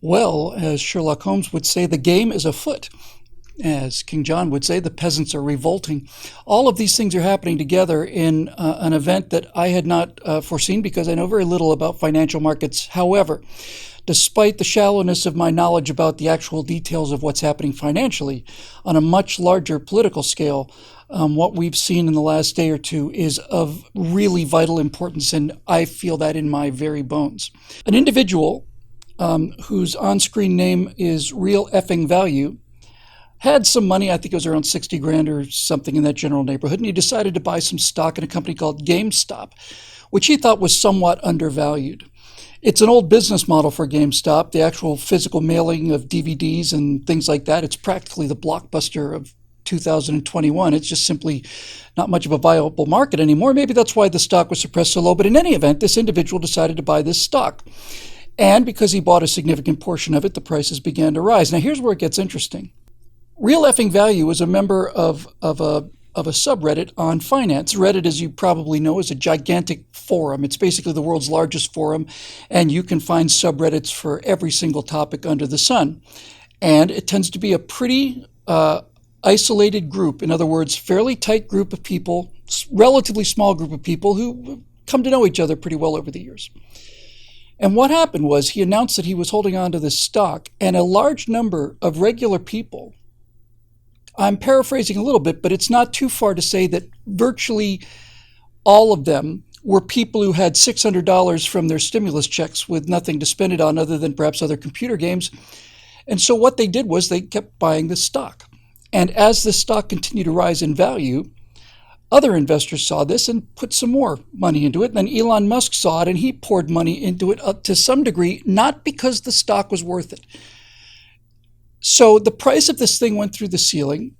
Well, as Sherlock Holmes would say, the game is afoot. As King John would say, the peasants are revolting. All of these things are happening together in an event that I had not foreseen because I know very little about financial markets. However, despite the shallowness of my knowledge about the actual details of what's happening financially, on a much larger political scale, what we've seen in the last day or two is of really vital importance, and I feel that in my very bones. An individual whose on-screen name is Real Effing Value, had some money, I think it was around 60 grand or something in that general neighborhood, and he decided to buy some stock in a company called GameStop, which he thought was somewhat undervalued. It's an old business model for GameStop, the actual physical mailing of DVDs and things like that. It's practically the Blockbuster of 2021. It's just simply not much of a viable market anymore. Maybe that's why the stock was suppressed so low. But in any event, this individual decided to buy this stock. And because he bought a significant portion of it, the prices began to rise. Now, here's where it gets interesting. Real Effing Value is a member of a subreddit on finance. Reddit, as you probably know, is a gigantic forum. It's basically the world's largest forum, and you can find subreddits for every single topic under the sun. And it tends to be a pretty isolated group. In other words, fairly tight group of people, relatively small group of people who come to know each other pretty well over the years. And what happened was he announced that he was holding on to this stock, and a large number of regular people, I'm paraphrasing a little bit, but it's not too far to say that virtually all of them were people who had $600 from their stimulus checks with nothing to spend it on other than perhaps other computer games. And so what they did was they kept buying this stock. And as the stock continued to rise in value, other investors saw this and put some more money into it. And then Elon Musk saw it and he poured money into it up to some degree, not because the stock was worth it. So the price of this thing went through the ceiling.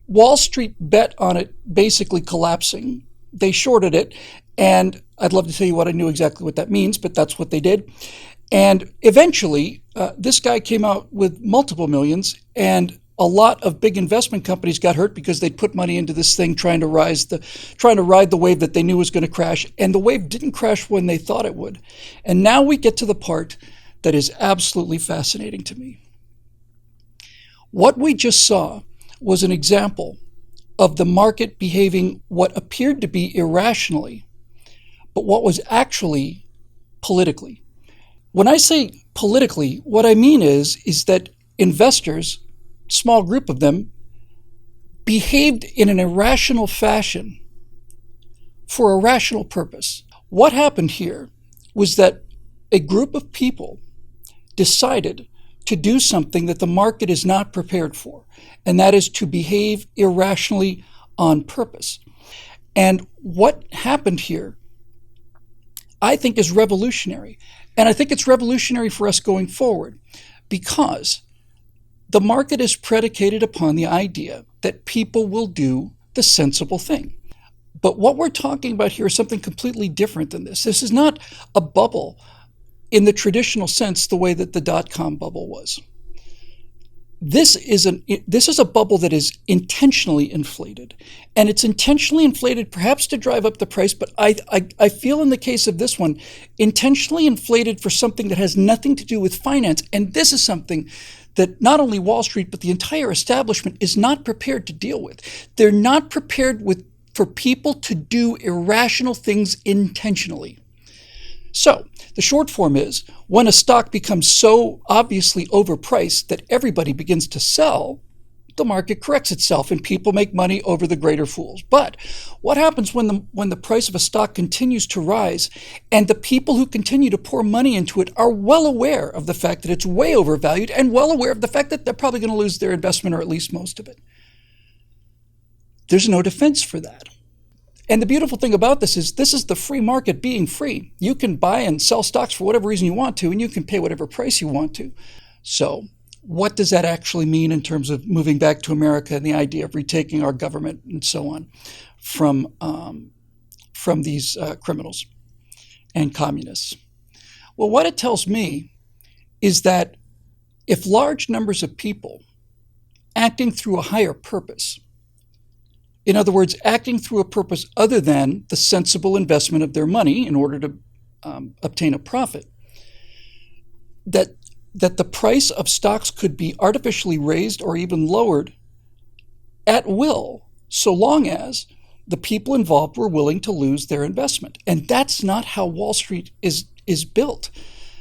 Wall Street bet on it basically collapsing. They shorted it. And I'd love to tell you what I knew exactly what that means, but that's what they did. And eventually, this guy came out with multiple millions, and a lot of big investment companies got hurt because they'd put money into this thing trying to ride the wave that they knew was going to crash, and the wave didn't crash when they thought it would. And now we get to the part that is absolutely fascinating to me. What we just saw was an example of the market behaving what appeared to be irrationally, but what was actually politically. When I say politically, what I mean is that investors, small group of them, behaved in an irrational fashion for a rational purpose. What happened here was that a group of people decided to do something that the market is not prepared for, and that is to behave irrationally on purpose. And what happened here, I think, is revolutionary. And I think it's revolutionary for us going forward because the market is predicated upon the idea that people will do the sensible thing. But what we're talking about here is something completely different than this. This is not a bubble in the traditional sense, the way that the dot-com bubble was. This is a bubble that is intentionally inflated. And it's intentionally inflated perhaps to drive up the price, but I feel in the case of this one, intentionally inflated for something that has nothing to do with finance. And this is something that not only Wall Street, but the entire establishment is not prepared to deal with. They're not prepared for people to do irrational things intentionally. So the short form is, when a stock becomes so obviously overpriced that everybody begins to sell, the market corrects itself and people make money over the greater fools. But what happens when the price of a stock continues to rise and the people who continue to pour money into it are well aware of the fact that it's way overvalued and well aware of the fact that they're probably going to lose their investment or at least most of it? There's no defense for that. And the beautiful thing about this is the free market being free. You can buy and sell stocks for whatever reason you want to, and you can pay whatever price you want to. So what does that actually mean in terms of moving back to America and the idea of retaking our government and so on from these criminals and communists? Well, what it tells me is that if large numbers of people acting through a higher purpose, in other words, acting through a purpose other than the sensible investment of their money in order to obtain a profit, that that the price of stocks could be artificially raised or even lowered at will, so long as the people involved were willing to lose their investment. And that's not how Wall Street is built.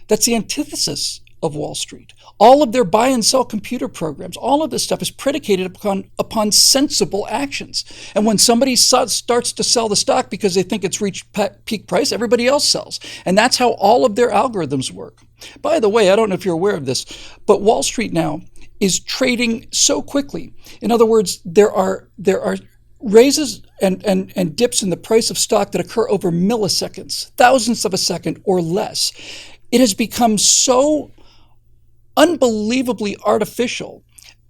That's the antithesis of Wall Street. All of their buy and sell computer programs, all of this stuff is predicated upon sensible actions. And when somebody starts to sell the stock because they think it's reached peak price, everybody else sells. And that's how all of their algorithms work. By the way, I don't know if you're aware of this, but Wall Street now is trading so quickly. In other words, there are raises and dips in the price of stock that occur over milliseconds, thousandths of a second or less. It has become so unbelievably artificial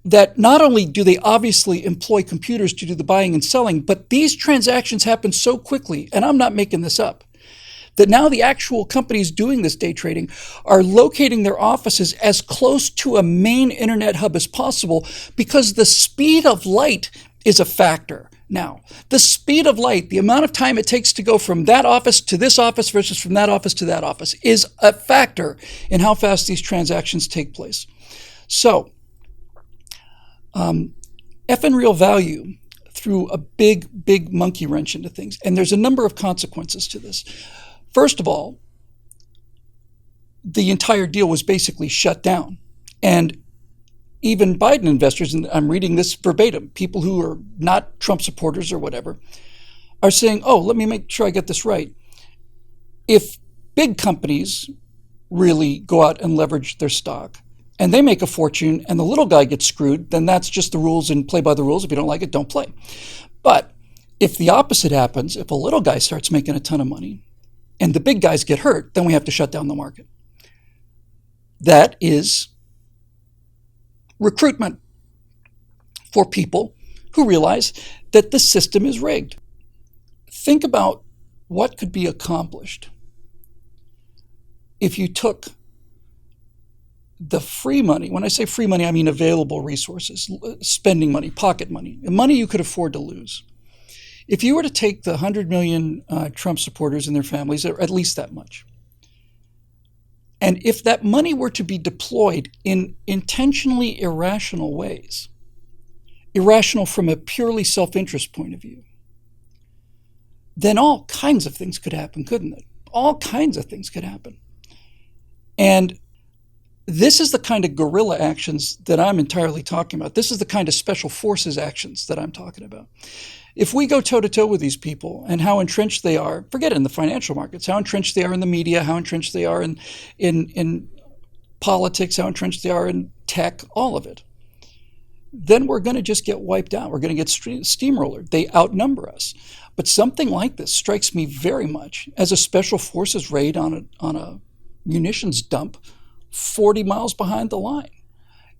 that not only do they obviously employ computers to do the buying and selling, but these transactions happen so quickly, and I'm not making this up, that now the actual companies doing this day trading are locating their offices as close to a main internet hub as possible because the speed of light is a factor. Now, the speed of light, the amount of time it takes to go from that office to this office versus from that office to that office, is a factor in how fast these transactions take place. So, F and real value threw a big monkey wrench into things, and there's a number of consequences to this. First of all, the entire deal was basically shut down, and even Biden investors, and I'm reading this verbatim, people who are not Trump supporters or whatever, are saying, oh, let me make sure I get this right. If big companies really go out and leverage their stock and they make a fortune and the little guy gets screwed, then that's just the rules and play by the rules. If you don't like it, don't play. But if the opposite happens, if a little guy starts making a ton of money and the big guys get hurt, then we have to shut down the market. That is recruitment for people who realize that the system is rigged. Think about what could be accomplished if you took the free money. When I say free money, I mean available resources, spending money, pocket money, money you could afford to lose. If you were to take the 100 million Trump supporters and their families, or at least that much, and if that money were to be deployed in intentionally irrational ways, irrational from a purely self-interest point of view, then all kinds of things could happen, couldn't it? All kinds of things could happen. And this is the kind of guerrilla actions that I'm entirely talking about. This is the kind of special forces actions that I'm talking about. If we go toe-to-toe with these people and how entrenched they are, forget it, in the financial markets, how entrenched they are in the media, how entrenched they are in politics, how entrenched they are in tech, all of it, then we're going to just get wiped out. We're going to get steamrollered. They outnumber us. But something like this strikes me very much as a special forces raid on a munitions dump 40 miles behind the line.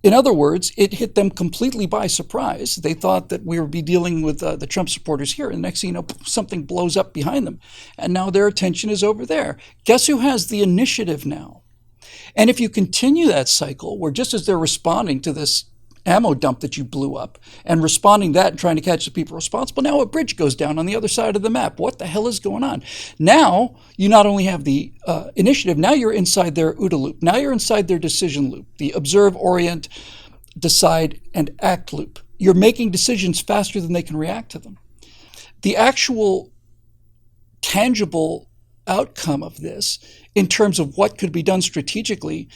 In other words, it hit them completely by surprise. They thought that we would be dealing with the Trump supporters here, and next thing you know, something blows up behind them, and now their attention is over there. Guess who has the initiative now? And if you continue that cycle, where just as they're responding to this ammo dump that you blew up and responding to that and trying to catch the people responsible, now a bridge goes down on the other side of the map. What the hell is going on? Now, you not only have the initiative, now you're inside their OODA loop. Now you're inside their decision loop, the observe, orient, decide, and act loop. You're making decisions faster than they can react to them. The actual tangible outcome of this, in terms of what could be done strategically,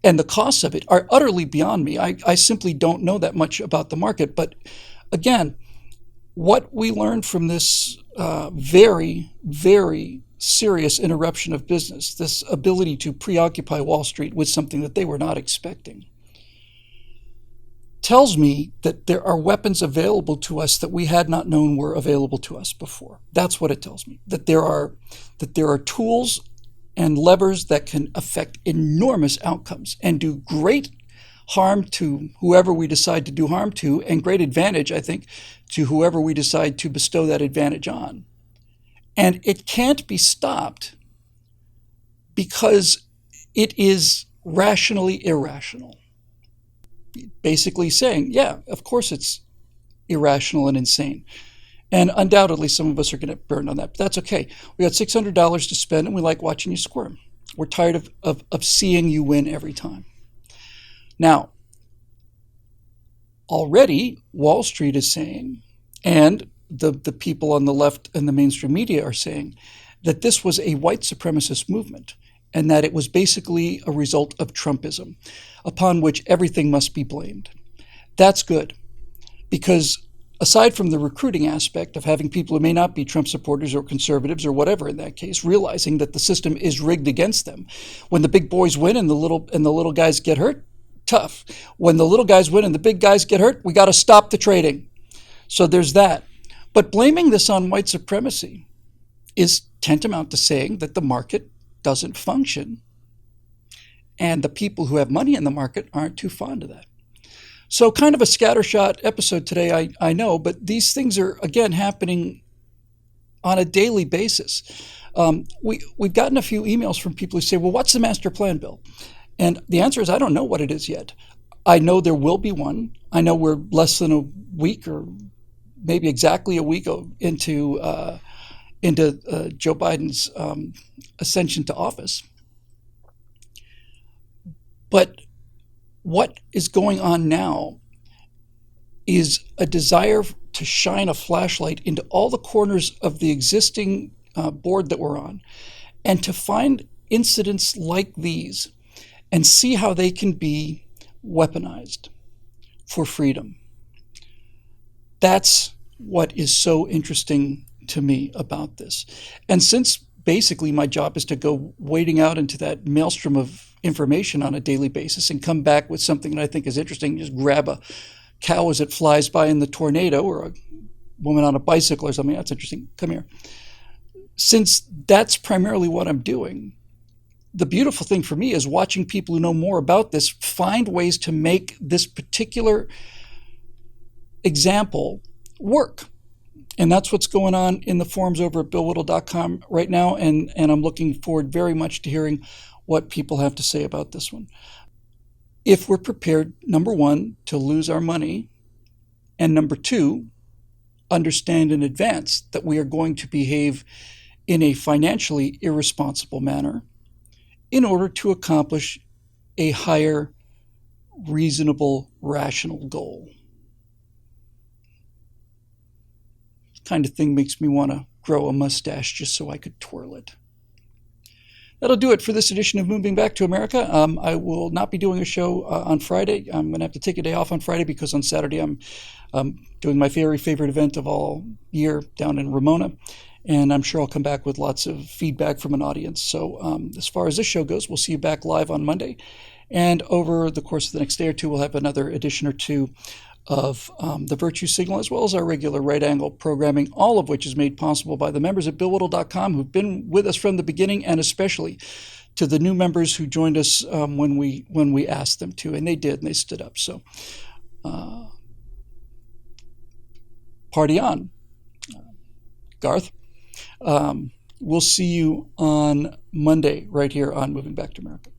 and the costs of it are utterly beyond me. I simply don't know that much about the market. But again, what we learned from this very, very serious interruption of business, this ability to preoccupy Wall Street with something that they were not expecting, tells me that there are weapons available to us that we had not known were available to us before. That's what it tells me, that there are tools and levers that can affect enormous outcomes and do great harm to whoever we decide to do harm to, and great advantage, I think, to whoever we decide to bestow that advantage on. And it can't be stopped because it is rationally irrational. Basically saying, yeah, of course it's irrational and insane. And undoubtedly, some of us are going to burn on that. But that's okay. We got $600 to spend, and we like watching you squirm. We're tired of seeing you win every time. Now, already Wall Street is saying, and the people on the left and the mainstream media are saying, that this was a white supremacist movement and that it was basically a result of Trumpism, upon which everything must be blamed. That's good, because aside from the recruiting aspect of having people who may not be Trump supporters or conservatives or whatever in that case, realizing that the system is rigged against them, when the big boys win and the little guys get hurt, tough. When the little guys win and the big guys get hurt, we got to stop the trading. So there's that. But blaming this on white supremacy is tantamount to saying that the market doesn't function, and the people who have money in the market aren't too fond of that. So kind of a scattershot episode today, I know, but these things are, again, happening on a daily basis. We've gotten a few emails from people who say, well, what's the master plan, Bill? And the answer is, I don't know what it is yet. I know there will be one. I know we're less than a week or maybe exactly a week into Joe Biden's ascension to office. But what is going on now is a desire to shine a flashlight into all the corners of the existing board that we're on, and to find incidents like these and see how they can be weaponized for freedom. That's what is so interesting to me about this. And since basically my job is to go wading out into that maelstrom of information on a daily basis and come back with something that I think is interesting, just grab a cow as it flies by in the tornado, or a woman on a bicycle or something, that's interesting, come here. Since that's primarily what I'm doing, the beautiful thing for me is watching people who know more about this find ways to make this particular example work. And that's what's going on in the forums over at billwhittle.com right now. And I'm looking forward very much to hearing what people have to say about this one. If we're prepared, number one, to lose our money, and number two, understand in advance that we are going to behave in a financially irresponsible manner in order to accomplish a higher, reasonable, rational goal. Kind of thing makes me want to grow a mustache just so I could twirl it. That'll do it for this edition of Moving Back to America. I will not be doing a show on Friday. I'm going to have to take a day off on Friday because on Saturday I'm doing my very favorite event of all year down in Ramona. And I'm sure I'll come back with lots of feedback from an audience. So as far as this show goes, we'll see you back live on Monday. And over the course of the next day or two, we'll have another edition or two of the Virtue Signal, as well as our regular right angle programming, all of which is made possible by the members at billwhittle.com who've been with us from the beginning, and especially to the new members who joined us when we asked them to, and they did, and they stood up. So party on. Garth, we'll see you on Monday right here on Moving Back to America.